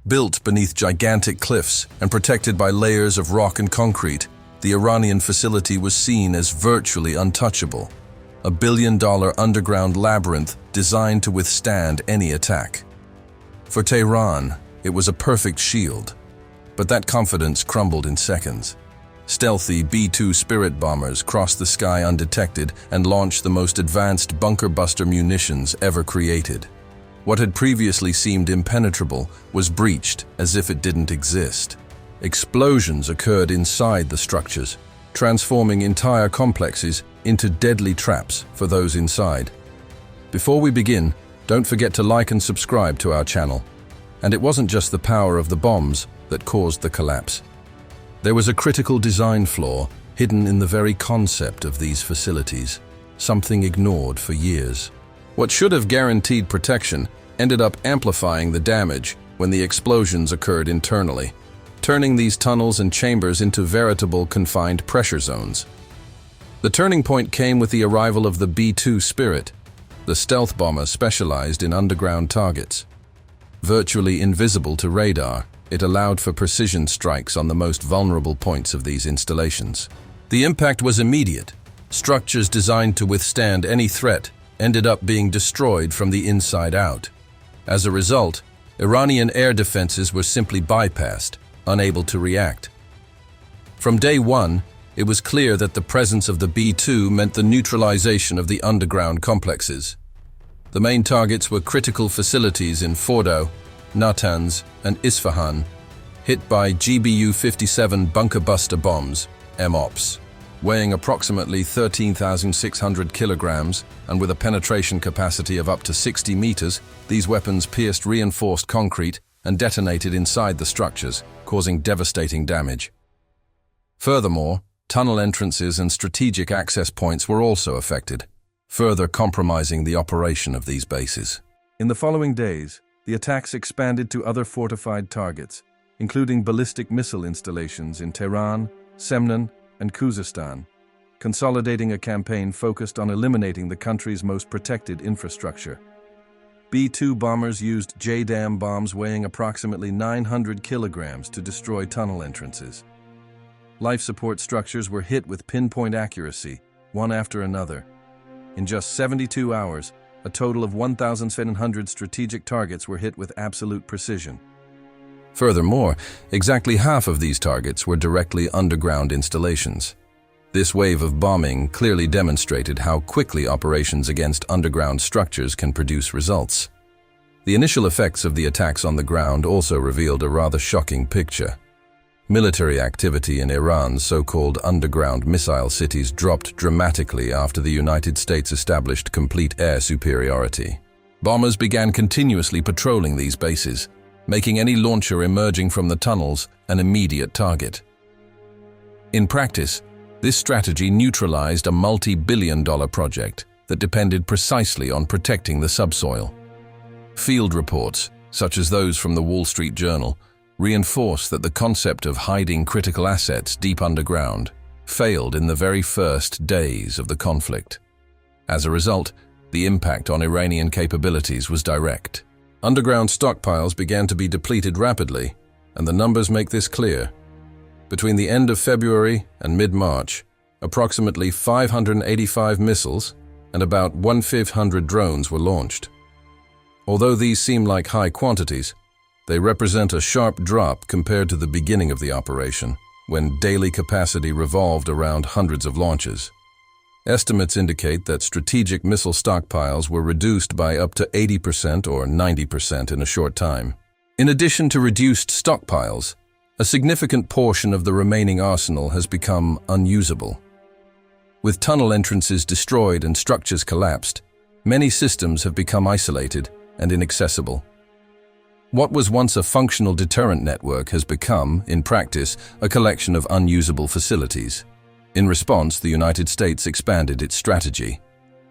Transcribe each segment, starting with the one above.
Built beneath gigantic cliffs and protected by layers of rock and concrete, the Iranian facility was seen as virtually untouchable, a billion-dollar underground labyrinth designed to withstand any attack. For Tehran, it was a perfect shield, but that confidence crumbled in seconds. Stealthy B-2 Spirit bombers crossed the sky undetected and launched the most advanced bunker-buster munitions ever created. What had previously seemed impenetrable was breached as if it didn't exist. Explosions occurred inside the structures, transforming entire complexes into deadly traps for those inside. Before we begin, don't forget to like and subscribe to our channel. And it wasn't just the power of the bombs that caused the collapse. There was a critical design flaw hidden in the very concept of these facilities, something ignored for years. What should have guaranteed protection ended up amplifying the damage when the explosions occurred internally, turning these tunnels and chambers into veritable confined pressure zones. The turning point came with the arrival of the B-2 Spirit, the stealth bomber specialized in underground targets. Virtually invisible to radar, it allowed for precision strikes on the most vulnerable points of these installations. The impact was immediate. Structures designed to withstand any threat ended up being destroyed from the inside out. As a result, Iranian air defenses were simply bypassed, unable to react. From day one, it was clear that the presence of the B-2 meant the neutralization of the underground complexes. The main targets were critical facilities in Fordo, Natanz, and Isfahan, hit by GBU-57 bunker-buster bombs, MOPs. Weighing approximately 13,600 kilograms and with a penetration capacity of up to 60 meters, these weapons pierced reinforced concrete and detonated inside the structures, causing devastating damage. Furthermore, tunnel entrances and strategic access points were also affected, further compromising the operation of these bases. In the following days, the attacks expanded to other fortified targets, including ballistic missile installations in Tehran, Semnan, and Khuzestan, consolidating a campaign focused on eliminating the country's most protected infrastructure. B-2 bombers used JDAM bombs weighing approximately 900 kilograms to destroy tunnel entrances. Life support structures were hit with pinpoint accuracy, one after another. In just 72 hours, a total of 1,700 strategic targets were hit with absolute precision. Furthermore, exactly half of these targets were directly underground installations. This wave of bombing clearly demonstrated how quickly operations against underground structures can produce results. The initial effects of the attacks on the ground also revealed a rather shocking picture. Military activity in Iran's so-called underground missile cities dropped dramatically after the United States established complete air superiority. Bombers began continuously patrolling these bases, making any launcher emerging from the tunnels an immediate target. In practice, this strategy neutralized a multi-billion-dollar project that depended precisely on protecting the subsoil. Field reports, such as those from the Wall Street Journal, reinforce that the concept of hiding critical assets deep underground failed in the very first days of the conflict. As a result, the impact on Iranian capabilities was direct. Underground stockpiles began to be depleted rapidly, and the numbers make this clear. Between the end of February and mid-March, approximately 585 missiles and about 1,500 drones were launched. Although these seem like high quantities, they represent a sharp drop compared to the beginning of the operation, when daily capacity revolved around hundreds of launches. Estimates indicate that strategic missile stockpiles were reduced by up to 80% or 90% in a short time. In addition to reduced stockpiles, a significant portion of the remaining arsenal has become unusable. With tunnel entrances destroyed and structures collapsed, many systems have become isolated and inaccessible. What was once a functional deterrent network has become, in practice, a collection of unusable facilities. In response, the United States expanded its strategy.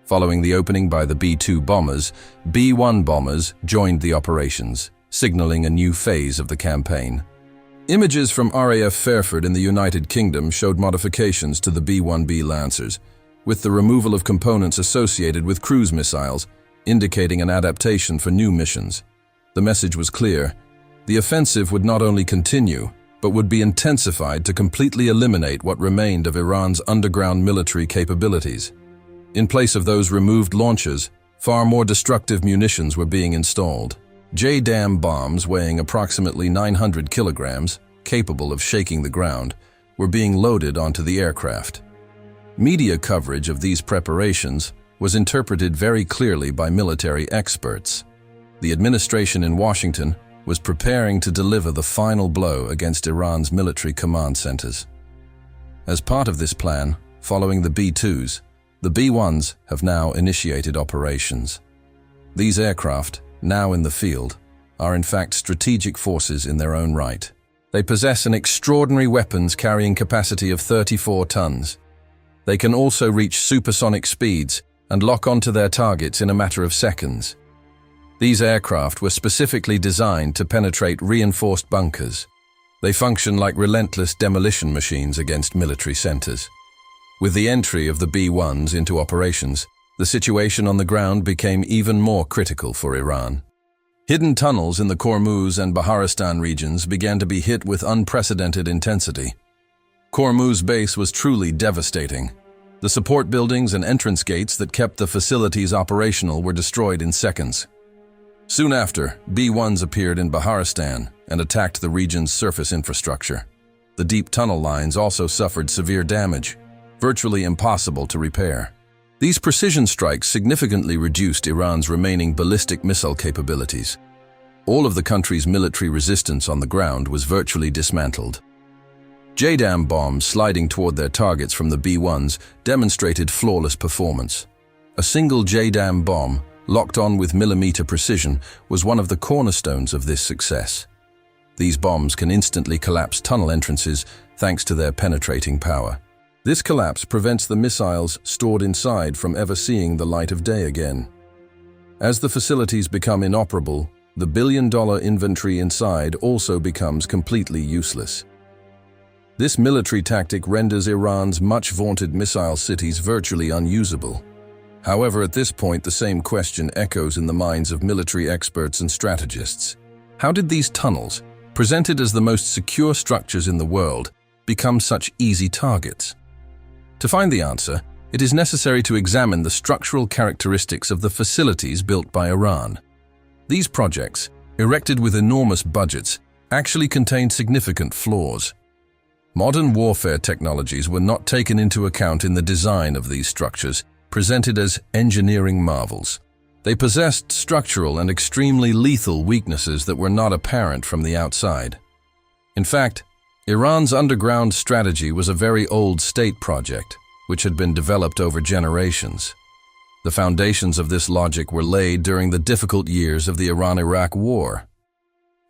Following the opening by the B-2 bombers, B-1 bombers joined the operations, signaling a new phase of the campaign. Images from RAF Fairford in the United Kingdom showed modifications to the B-1B Lancers, with the removal of components associated with cruise missiles, indicating an adaptation for new missions. The message was clear: The offensive would not only continue, but would be intensified to completely eliminate what remained of Iran's underground military capabilities. In place of those removed launchers, far more destructive munitions were being installed. JDAM bombs weighing approximately 900 kilograms, capable of shaking the ground, were being loaded onto the aircraft. Media coverage of these preparations was interpreted very clearly by military experts. The administration in Washington was preparing to deliver the final blow against Iran's military command centers. As part of this plan, following the B-2s, the B-1s have now initiated operations. These aircraft, now in the field, are in fact strategic forces in their own right. They possess an extraordinary weapons carrying capacity of 34 tons. They can also reach supersonic speeds and lock onto their targets in a matter of seconds. These aircraft were specifically designed to penetrate reinforced bunkers. They function like relentless demolition machines against military centers. With the entry of the B-1s into operations, the situation on the ground became even more critical for Iran. Hidden tunnels in the Hormuz and Baharistan regions began to be hit with unprecedented intensity. Hormuz base was truly devastating. The support buildings and entrance gates that kept the facilities operational were destroyed in seconds. Soon after, B-1s appeared in Baharistan and attacked the region's surface infrastructure. The deep tunnel lines also suffered severe damage, virtually impossible to repair. These precision strikes significantly reduced Iran's remaining ballistic missile capabilities. All of the country's military resistance on the ground was virtually dismantled. JDAM bombs sliding toward their targets from the B-1s demonstrated flawless performance. A single JDAM bomb, locked on with millimeter precision, was one of the cornerstones of this success. These bombs can instantly collapse tunnel entrances thanks to their penetrating power. This collapse prevents the missiles stored inside from ever seeing the light of day again. As the facilities become inoperable, the billion-dollar inventory inside also becomes completely useless. This military tactic renders Iran's much-vaunted missile cities virtually unusable. However, at this point, the same question echoes in the minds of military experts and strategists. How did these tunnels, presented as the most secure structures in the world, become such easy targets? To find the answer, it is necessary to examine the structural characteristics of the facilities built by Iran. These projects, erected with enormous budgets, actually contain significant flaws. Modern warfare technologies were not taken into account in the design of these structures, presented as engineering marvels. They possessed structural and extremely lethal weaknesses that were not apparent from the outside. In fact, Iran's underground strategy was a very old state project, which had been developed over generations. The foundations of this logic were laid during the difficult years of the Iran-Iraq War.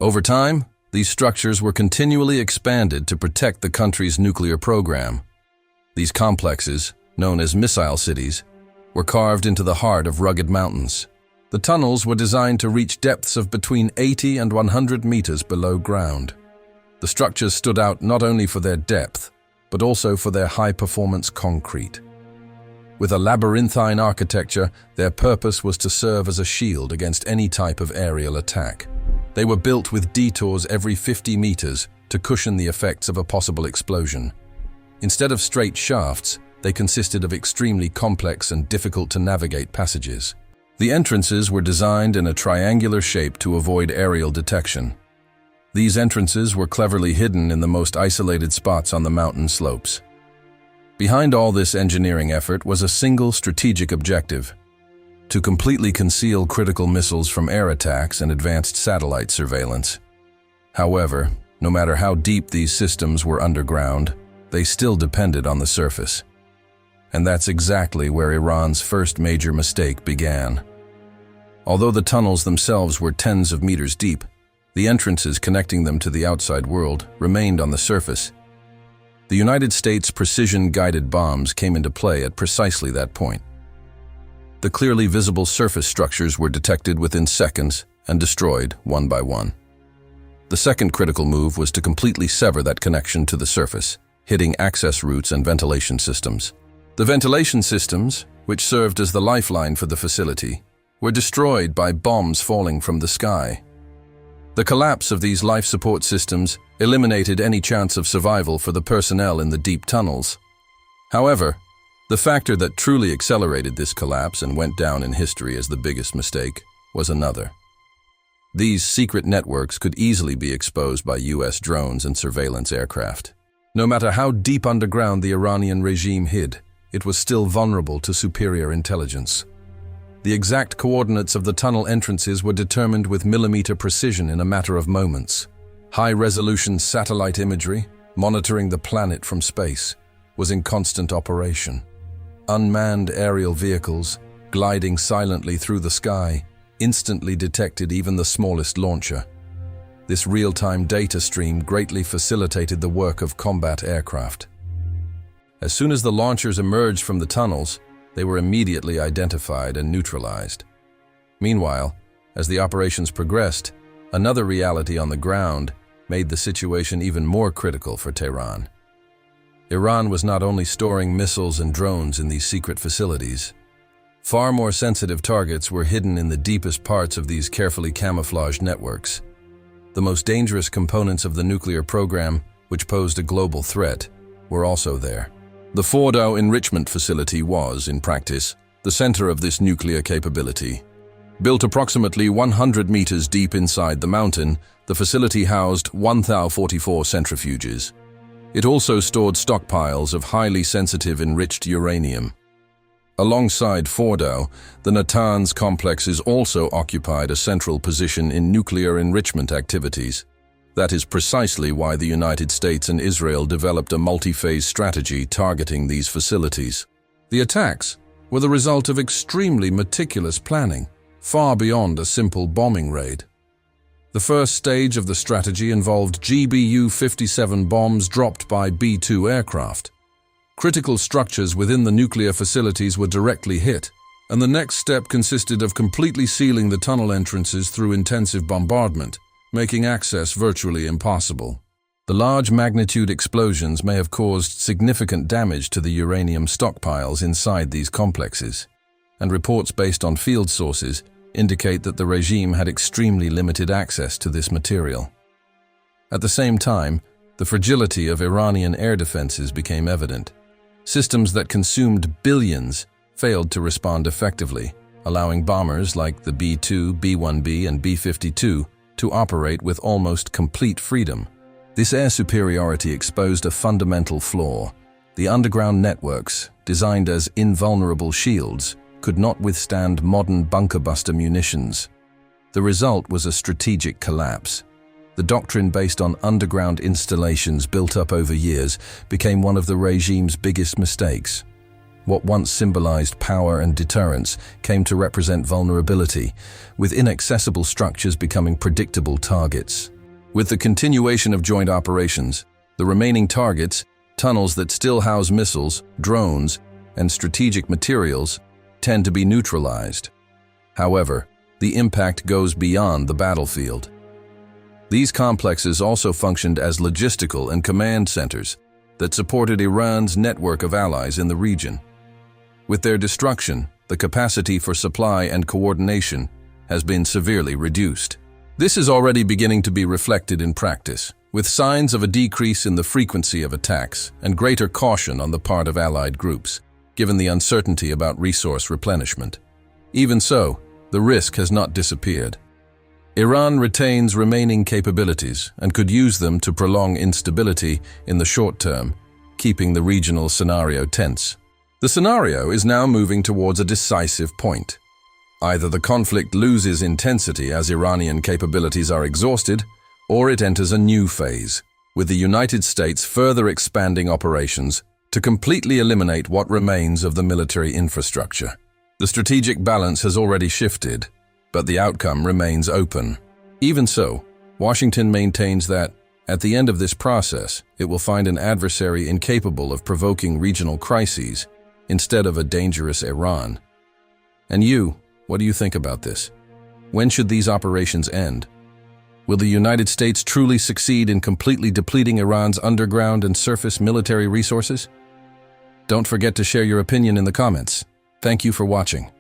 Over time, these structures were continually expanded to protect the country's nuclear program. These complexes, known as missile cities, were carved into the heart of rugged mountains. The tunnels were designed to reach depths of between 80 and 100 meters below ground. The structures stood out not only for their depth, but also for their high-performance concrete. With a labyrinthine architecture, their purpose was to serve as a shield against any type of aerial attack. They were built with detours every 50 meters to cushion the effects of a possible explosion. Instead of straight shafts, they consisted of extremely complex and difficult-to-navigate passages. The entrances were designed in a triangular shape to avoid aerial detection. These entrances were cleverly hidden in the most isolated spots on the mountain slopes. Behind all this engineering effort was a single strategic objective: to completely conceal critical missiles from air attacks and advanced satellite surveillance. However, no matter how deep these systems were underground, they still depended on the surface. And that's exactly where Iran's first major mistake began. Although the tunnels themselves were tens of meters deep, the entrances connecting them to the outside world remained on the surface. The United States' precision-guided bombs came into play at precisely that point. The clearly visible surface structures were detected within seconds and destroyed one by one. The second critical move was to completely sever that connection to the surface, hitting access routes and ventilation systems. The ventilation systems, which served as the lifeline for the facility, were destroyed by bombs falling from the sky. The collapse of these life support systems eliminated any chance of survival for the personnel in the deep tunnels. However, the factor that truly accelerated this collapse and went down in history as the biggest mistake was another. These secret networks could easily be exposed by US drones and surveillance aircraft. No matter how deep underground the Iranian regime hid, it was still vulnerable to superior intelligence. The exact coordinates of the tunnel entrances were determined with millimeter precision in a matter of moments. High-resolution satellite imagery, monitoring the planet from space, was in constant operation. Unmanned aerial vehicles, gliding silently through the sky, instantly detected even the smallest launcher. This real-time data stream greatly facilitated the work of combat aircraft. As soon as the launchers emerged from the tunnels, they were immediately identified and neutralized. Meanwhile, as the operations progressed, another reality on the ground made the situation even more critical for Tehran. Iran was not only storing missiles and drones in these secret facilities. Far more sensitive targets were hidden in the deepest parts of these carefully camouflaged networks. The most dangerous components of the nuclear program, which posed a global threat, were also there. The Fordow enrichment facility was, in practice, the center of this nuclear capability. Built approximately 100 meters deep inside the mountain, the facility housed 1,044 centrifuges. It also stored stockpiles of highly sensitive enriched uranium. Alongside Fordow, the Natanz complexes also occupied a central position in nuclear enrichment activities. That is precisely why the United States and Israel developed a multi-phase strategy targeting these facilities. The attacks were the result of extremely meticulous planning, far beyond a simple bombing raid. The first stage of the strategy involved GBU-57 bombs dropped by B-2 aircraft. Critical structures within the nuclear facilities were directly hit, and the next step consisted of completely sealing the tunnel entrances through intensive bombardment, making access virtually impossible. The large magnitude explosions may have caused significant damage to the uranium stockpiles inside these complexes, and reports based on field sources indicate that the regime had extremely limited access to this material. At the same time, the fragility of Iranian air defenses became evident. Systems that consumed billions failed to respond effectively, allowing bombers like the B-2, B-1B, and B-52 to operate with almost complete freedom. This air superiority exposed a fundamental flaw. The underground networks, designed as invulnerable shields, could not withstand modern bunker-buster munitions. The result was a strategic collapse. The doctrine based on underground installations built up over years became one of the regime's biggest mistakes. What once symbolized power and deterrence came to represent vulnerability, with inaccessible structures becoming predictable targets. With the continuation of joint operations, the remaining targets, tunnels that still house missiles, drones, and strategic materials, tend to be neutralized. However, the impact goes beyond the battlefield. These complexes also functioned as logistical and command centers that supported Iran's network of allies in the region. With their destruction, the capacity for supply and coordination has been severely reduced. This is already beginning to be reflected in practice, with signs of a decrease in the frequency of attacks and greater caution on the part of allied groups, given the uncertainty about resource replenishment. Even so, the risk has not disappeared. Iran retains remaining capabilities and could use them to prolong instability in the short term, keeping the regional scenario tense. The scenario is now moving towards a decisive point. Either the conflict loses intensity as Iranian capabilities are exhausted, or it enters a new phase, with the United States further expanding operations to completely eliminate what remains of the military infrastructure. The strategic balance has already shifted, but the outcome remains open. Even so, Washington maintains that, at the end of this process, it will find an adversary incapable of provoking regional crises instead of a dangerous Iran. And you, what do you think about this? When should these operations end? Will the United States truly succeed in completely depleting Iran's underground and surface military resources? Don't forget to share your opinion in the comments. Thank you for watching.